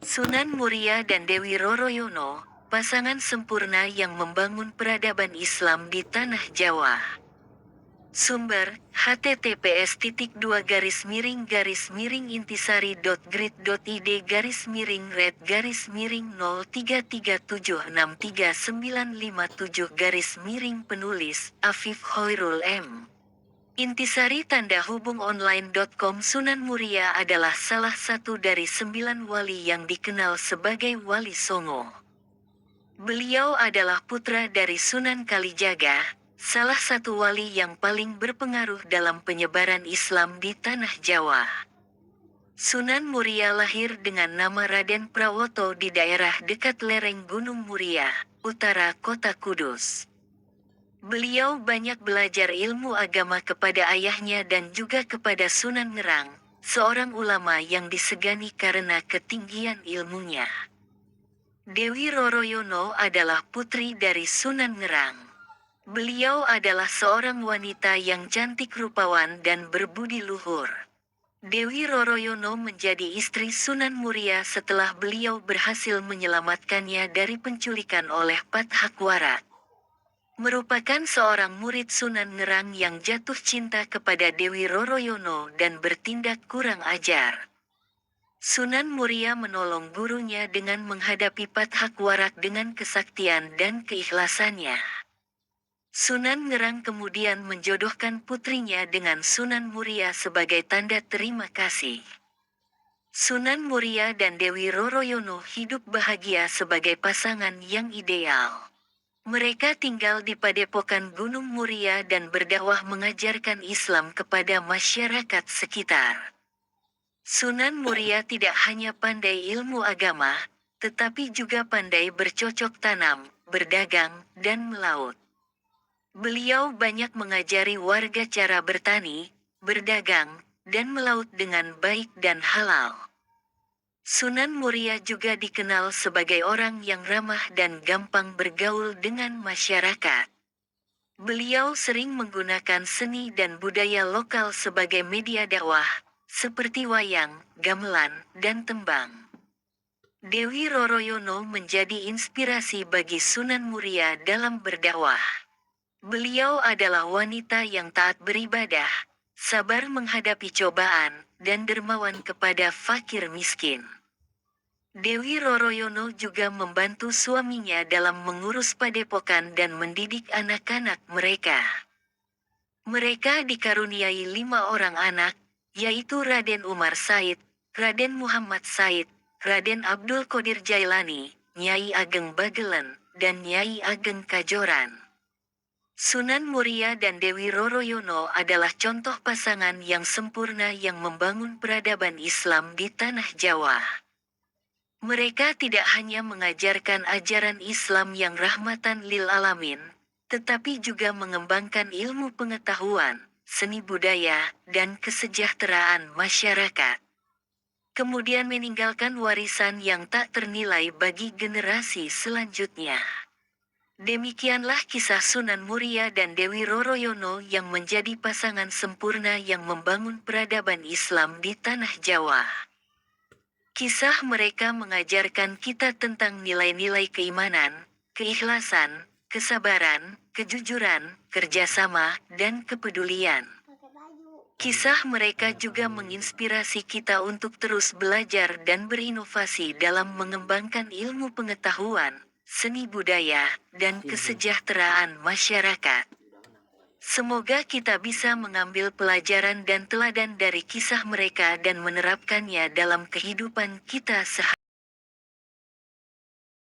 Sunan Muria dan Dewi Roroyono, pasangan sempurna yang membangun peradaban Islam di tanah Jawa. Sumber, https://red-miring-red-miring-intisari.grid.id/red-033765957 Afif Hoirul M. Intisari tanda hubung online.com. Sunan Muria adalah salah satu dari 9 wali yang dikenal sebagai Wali Songo. Beliau adalah putra dari Sunan Kalijaga, salah satu wali yang paling berpengaruh dalam penyebaran Islam di tanah Jawa. Sunan Muria lahir dengan nama Raden Prawoto di daerah dekat lereng Gunung Muria, utara kota Kudus. Beliau banyak belajar ilmu agama kepada ayahnya dan juga kepada Sunan Ngerang, seorang ulama yang disegani karena ketinggian ilmunya. Dewi Roroyono adalah putri dari Sunan Ngerang. Beliau adalah seorang wanita yang cantik rupawan dan berbudi luhur. Dewi Roroyono menjadi istri Sunan Muria setelah beliau berhasil menyelamatkannya dari penculikan oleh Pat Hakwarat. Merupakan seorang murid Sunan Ngerang yang jatuh cinta kepada Dewi Roroyono dan bertindak kurang ajar. Sunan Muria menolong gurunya dengan menghadapi Pat Hakwarat dengan kesaktian dan keikhlasannya. Sunan Ngerang kemudian menjodohkan putrinya dengan Sunan Muria sebagai tanda terima kasih. Sunan Muria dan Dewi Roroyono hidup bahagia sebagai pasangan yang ideal. Mereka tinggal di Padepokan Gunung Muria dan berdakwah mengajarkan Islam kepada masyarakat sekitar. Sunan Muria tidak hanya pandai ilmu agama, tetapi juga pandai bercocok tanam, berdagang, dan melaut. Beliau banyak mengajari warga cara bertani, berdagang, dan melaut dengan baik dan halal. Sunan Muria juga dikenal sebagai orang yang ramah dan gampang bergaul dengan masyarakat. Beliau sering menggunakan seni dan budaya lokal sebagai media dakwah, seperti wayang, gamelan, dan tembang. Dewi Roroyono menjadi inspirasi bagi Sunan Muria dalam berdakwah. Beliau adalah wanita yang taat beribadah, sabar menghadapi cobaan, dan dermawan kepada fakir miskin. Dewi Roroyono juga membantu suaminya dalam mengurus padepokan dan mendidik anak-anak mereka. Mereka dikaruniai 5 orang anak, yaitu Raden Umar Said, Raden Muhammad Said, Raden Abdul Qadir Jailani, Nyai Ageng Bagelen, dan Nyai Ageng Kajoran. Sunan Muria dan Dewi Roroyono adalah contoh pasangan yang sempurna yang membangun peradaban Islam di tanah Jawa. Mereka tidak hanya mengajarkan ajaran Islam yang rahmatan lil alamin, tetapi juga mengembangkan ilmu pengetahuan, seni budaya, dan kesejahteraan masyarakat. Kemudian meninggalkan warisan yang tak ternilai bagi generasi selanjutnya. Demikianlah kisah Sunan Muria dan Dewi Roroyono yang menjadi pasangan sempurna yang membangun peradaban Islam di tanah Jawa. Kisah mereka mengajarkan kita tentang nilai-nilai keimanan, keikhlasan, kesabaran, kejujuran, kerjasama, dan kepedulian. Kisah mereka juga menginspirasi kita untuk terus belajar dan berinovasi dalam mengembangkan ilmu pengetahuan, seni budaya, dan kesejahteraan masyarakat. Semoga kita bisa mengambil pelajaran dan teladan dari kisah mereka dan menerapkannya dalam kehidupan kita sehari-hari.